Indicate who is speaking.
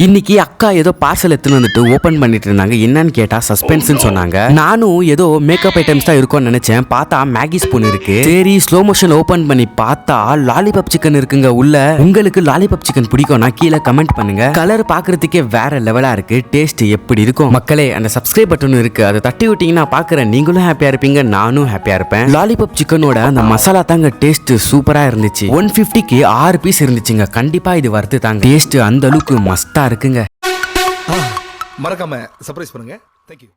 Speaker 1: இன்னைக்கு அக்கா ஏதோ பார்சல் எடுத்துன்னு வந்துட்டு ஓபன் பண்ணிட்டு இருந்தாங்க. என்னன்னு கேட்டா சஸ்பென்ஸ்னு சொன்னாங்க. நானும் ஏதோ மேக்கப் ஐட்டம்ஸ் தான் இருக்கும்னு நினைச்சேன். பார்த்தா மேகி ஸ்பூன் இருக்கு. சரி ஸ்லோ மோஷன் ஓபன் பண்ணி பார்த்தா லாலிபாப் சிக்கன் இருக்குங்க உள்ள. உங்களுக்கு லாலிபாப் சிக்கன் பிடிக்கும்னா கீழே கமெண்ட் பண்ணுங்க. கலர் பாக்குறதுக்கே வேற லெவலா இருக்கு. டேஸ்ட் எப்படி இருக்கும் மக்களே? அந்த சப்ஸ்கிரைப் பட்டன் இருக்கு, அதை தட்டி விட்டீங்கன்னா பாக்குறேன் நீங்களும் ஹாப்பியா இருப்பீங்க, நானும் ஹாப்பியா இருப்பேன். லாலிபாப் சிக்கனோட அந்த மசாலா தாங்க டேஸ்ட் சூப்பரா இருந்துச்சு. 150க்கு 6 பீஸ் இருந்துச்சுங்க. கண்டிப்பா இது வருது தாங்க. டேஸ்ட் அந்த அளவுக்கு மஸ்டா இருக்குங்க.
Speaker 2: மறக்காம சர்ப்ரைஸ் பண்ணுங்க. தேங்க்யூ.